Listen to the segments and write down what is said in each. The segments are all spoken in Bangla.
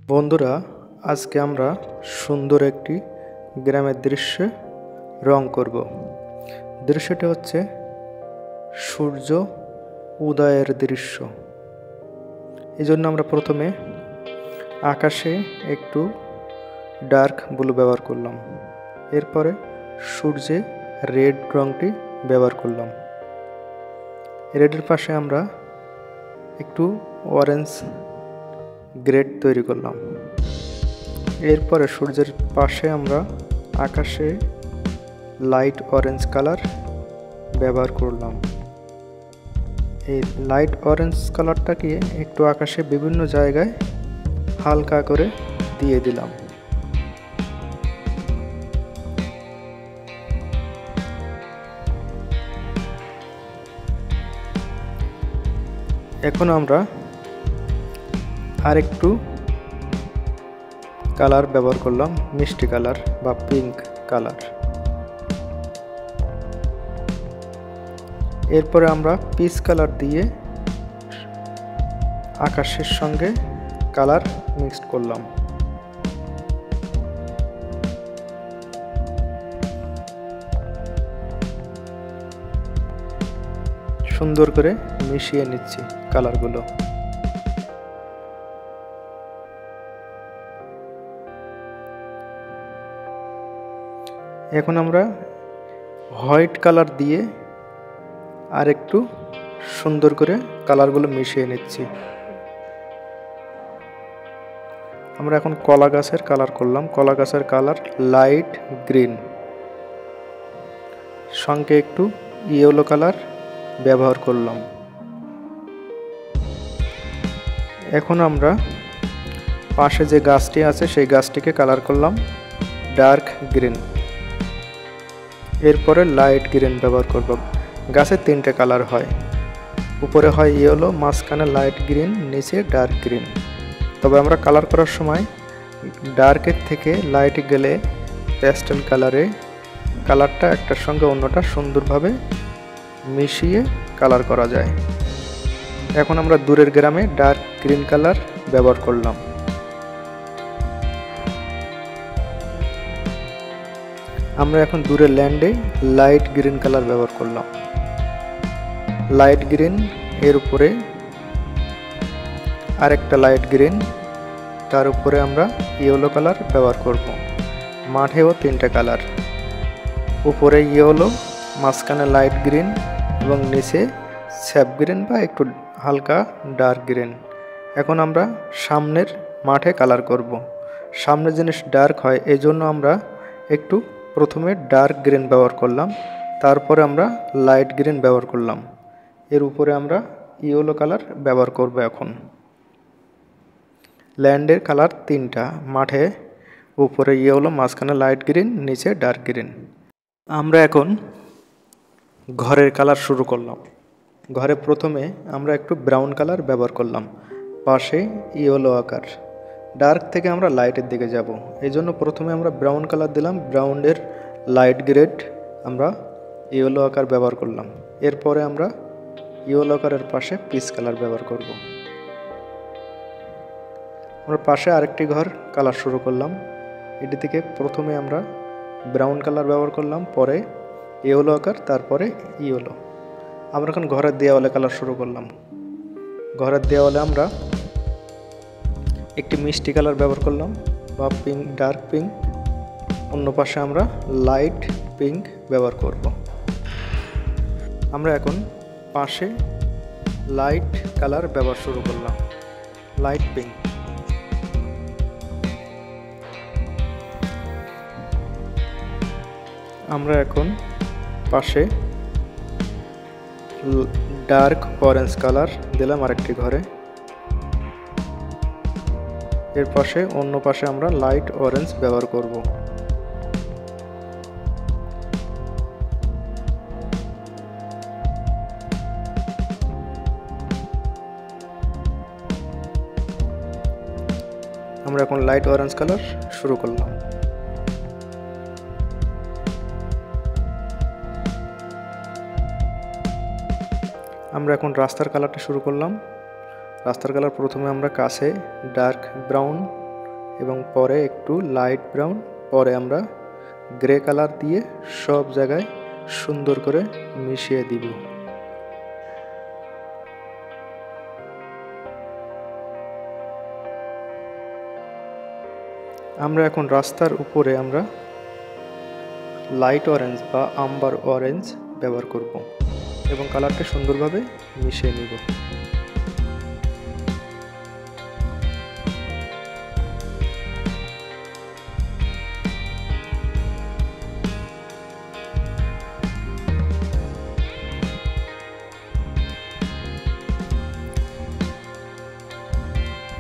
বন্ধুরা, আজকে আমরা সুন্দর একটি গ্রামের দৃশ্যে রং করব। দৃশ্যটি হচ্ছে সূর্য উদয়ের দৃশ্য। এই জন্য আমরা প্রথমে আকাশে একটু ডার্ক ব্লু ব্যবহার করলাম, এরপরে সূর্যে রেড রংটি ব্যবহার করলাম। রেডের পাশে আমরা একটু অরেঞ্জ গ্রেড তৈরি করলাম। এরপরে সূর্যের পাশে আমরা আকাশে লাইট অরেঞ্জ কালার ব্যবহার করলাম। এই লাইট অরেঞ্জ কালারটাকে একটু আকাশে বিভিন্ন জায়গায় হালকা করে দিয়ে দিলাম। এখন আমরা আরেকটু কালার ব্যবহার করলাম, মিষ্টি কালার বা পিঙ্ক কালার। এরপরে আমরা পিচ কালার দিয়ে আকাশের সঙ্গে কালার মিক্সড করলাম। সুন্দর করে মিশিয়ে নিচ্ছি কালারগুলো। এখন আমরা হোয়াইট কালার দিয়ে আর একটু সুন্দর করে কালারগুলো মিশিয়ে নিচ্ছি। আমরা এখন কলা গাছের কালার করলাম। কলা গাছের কালার লাইট গ্রিন, সঙ্গে একটু ইয়েলো কালার ব্যবহার করলাম। এখন আমরা পাশে যে গাছটি আছে সেই গাছটিকে কালার করলাম ডার্ক গ্রিন, এরপরে লাইট গ্রিন ব্যবহার করব। গাছের তিনটে কালার হয়, উপরে হয় ইয়েলো, মাঝখানে লাইট গ্রিন, নিচে ডার্ক গ্রিন। তবে আমরা কালার করার সময় ডার্কের থেকে লাইটে গেলে প্যাস্টেল কালারে কালারটা একটার সঙ্গে অন্যটা সুন্দরভাবে মিশিয়ে কালার করা যায়। এখন আমরা দূরের গ্রামে ডার্ক গ্রিন কালার ব্যবহার করলাম। আমরা এখন দূরের ল্যান্ডে লাইট গ্রিন কালার ব্যবহার করলাম। লাইট গ্রিন এর উপরে আরেকটা লাইট গ্রিন, তার উপরে আমরা ইয়েলো কালার ব্যবহার করব। মাঠেও তিনটে কালার, উপরে ইয়েলো, মাঝখানে লাইট গ্রিন এবং নিচে স্যাপ গ্রিন বা একটু হালকা ডার্ক গ্রিন। এখন আমরা সামনের মাঠে কালার করব। সামনের জিনিস ডার্ক হয়, এই জন্য আমরা একটু প্রথমে ডার্ক গ্রিন ব্যবহার করলাম, তারপরে আমরা লাইট গ্রিন ব্যবহার করলাম। এর উপরে আমরা ইয়েলো কালার ব্যবহার করব। এখন ল্যান্ডের কালার তিনটা, মাঠে উপরে ইয়েলো, মাঝখানে লাইট গ্রিন, নিচে ডার্ক গ্রিন। আমরা এখন ঘরের কালার শুরু করলাম। ঘরে প্রথমে আমরা একটু ব্রাউন কালার ব্যবহার করলাম, পাশে ইয়েলো আকার। ডার্ক থেকে আমরা লাইটের দিকে যাব, এই জন্য প্রথমে আমরা ব্রাউন কালার দিলাম। ব্রাউনের লাইট গ্রেড আমরা ইয়েলো আকার ব্যবহার করলাম। এরপরে আমরা ইয়েলো আকারের পাশে পিচ কালার ব্যবহার করব। আমরা পাশে আরেকটি ঘর কালার শুরু করলাম। এটি থেকে প্রথমে আমরা ব্রাউন কালার ব্যবহার করলাম, পরে ইয়েলো আকার, তারপরে ইয়েলো। আমরা এখন ঘরের দেওয়ালে কালার শুরু করলাম। ঘরের দেওয়ালে আমরা একটি মিষ্টি কালার ব্যবহার করলাম বা পিঙ্ক, ডার্ক পিঙ্ক। অন্য পাশে আমরা লাইট পিঙ্ক ব্যবহার করব। আমরা এখন পাশে লাইট কালার ব্যবহার শুরু করলাম, লাইট পিঙ্ক। আমরা এখন পাশে ডার্ক অরেঞ্জ কালার দিলাম আরেকটি ঘরে। এর পাশে অন্য পাশে আমরা লাইট অরেঞ্জ ব্যবহার করব। আমরা এখন লাইট অরেঞ্জ কালার শুরু করলাম। আমরা এখন রাস্তার কালারটা শুরু করলাম। রাস্তার কালার প্রথমে আমরা কাছে ডার্ক ব্রাউন এবং পরে একটু লাইট ব্রাউন, পরে আমরা গ্রে কালার দিয়ে সব জায়গায় সুন্দর করে মিশিয়ে দিব। আমরা এখন রাস্তার উপরে আমরা লাইট অরেঞ্জ বা আম্বার অরেঞ্জ ব্যবহার করব এবং কালারটা সুন্দরভাবে মিশিয়ে নিব।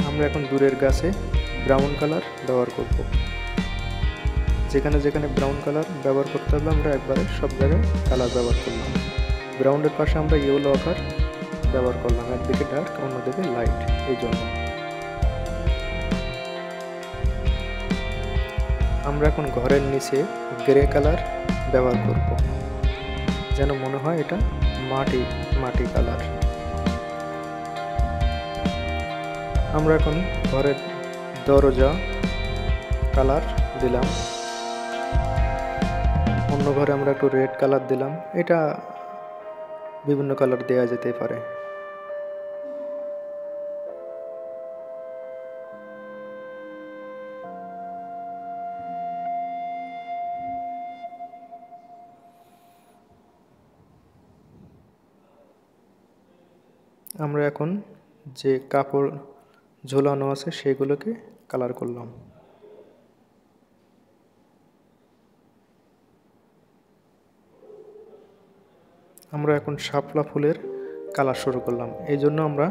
আমরা এখন দূরের গাছে ব্রাউন কালার ব্যবহার করব। যেখানে যেখানে ব্রাউন কালার ব্যবহার করতে হবে আমরা একবারে সব জায়গায় কালার ব্যবহার করলাম। ব্রাউনের পাশে আমরা ইয়েলো আকার ব্যবহার করলাম, একদিকে ডার্ক অন্যদিকে লাইট। এই জন্য আমরা এখন ঘরের নিচে গ্রে কালার ব্যবহার করব, যেন মনে হয় এটা মাটি মাটি কালার। আমরা এখন ঘরের দরজা কালার দিলাম, অন্য ঘরে আমরা একটু রেড কালার দিলাম। এটা বিভিন্ন কালার দেওয়া যেতে পারে। আমরা এখন যে কাপড় ঝোলানো আছে সেগুলোকে কালার করলাম। আমরা এখন শাপলা ফুলের কালার শুরু করলাম। এই জন্য আমরা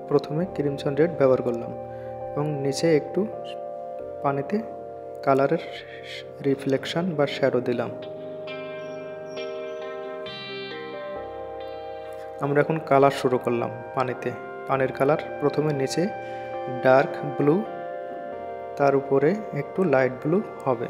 প্রথমে ক্রিমসন রেড ব্যবহার করলাম এবং নিচে একটু পানিতে কালারের রিফ্লেকশন বা শ্যাডো দিলাম। আমরা এখন কালার শুরু করলাম পানিতে। পানির কালার প্রথমে নিচে ডার্ক ব্লু, তার উপরে একটু লাইট ব্লু হবে।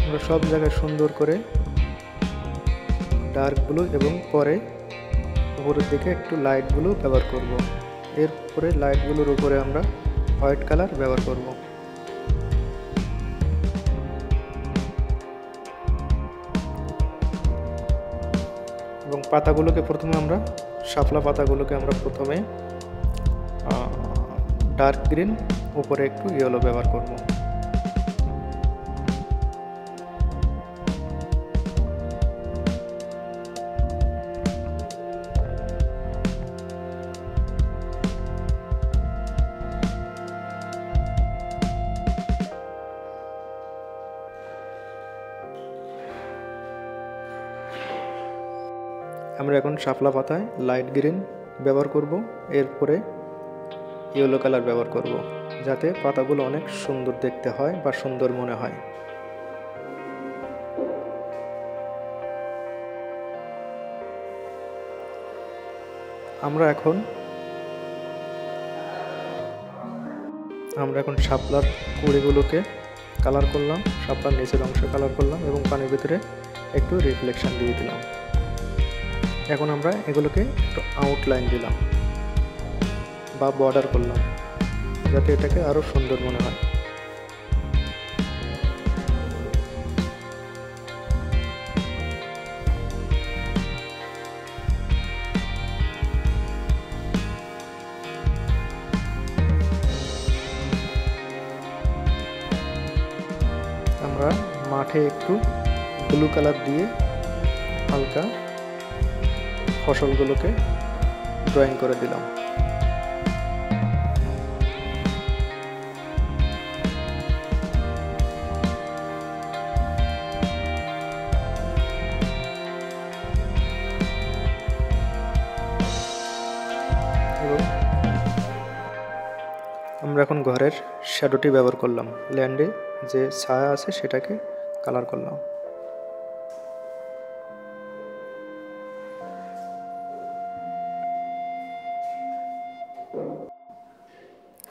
আমরা সব জায়গায় সুন্দর করে ডার্ক ব্লু এবং পরে উপরের দিকে একটু লাইট ব্লু ব্যবহার করব। এরপরে লাইট ব্লুর উপরে আমরা হোয়াইট কালার ব্যবহার করব। এবং পাতাগুলোকে প্রথমে আমরা শাপলা পাতাগুলোকে আমরা প্রথমে ডার্ক গ্রিন, উপরে একটু ইয়েলো ব্যবহার করব। আমরা এখন শাপলা পাতায় লাইট গ্রিন ব্যবহার করব, এরপরে ইয়েলো কালার ব্যবহার করব, যাতে পাতাগুলো অনেক সুন্দর দেখতে হয় বা সুন্দর মনে হয়। আমরা এখন শাপলার কুড়িগুলোকে কালার করলাম, শাপলার নিচের অংশ কালার করলাম এবং পানির ভিতরে একটু রিফ্লেকশন দিয়ে দিলাম। এখন আমরা এগুলোকে একটু আউটলাইন দিলাম বা বর্ডার করলাম, যাতে এটাকে আরো সুন্দর মনে হয়। আমরা মাঠে একটু ব্লু কালার দিয়ে হালকা ফসলগুলোকে ড্রয়িং করে দিলাম। এবং আমরা এখন ঘরের শ্যাডোটি ব্যবহার করলাম, ল্যান্ডে যে ছায়া আছে সেটাকে কালার করলাম।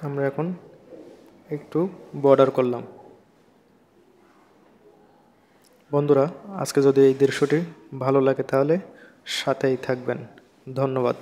আমরা এখন একটু বর্ডার করলাম। বন্ধুরা, আজকে যদি এই দৃশ্যটি ভালো লাগে তাহলে সাথেই থাকবেন। ধন্যবাদ।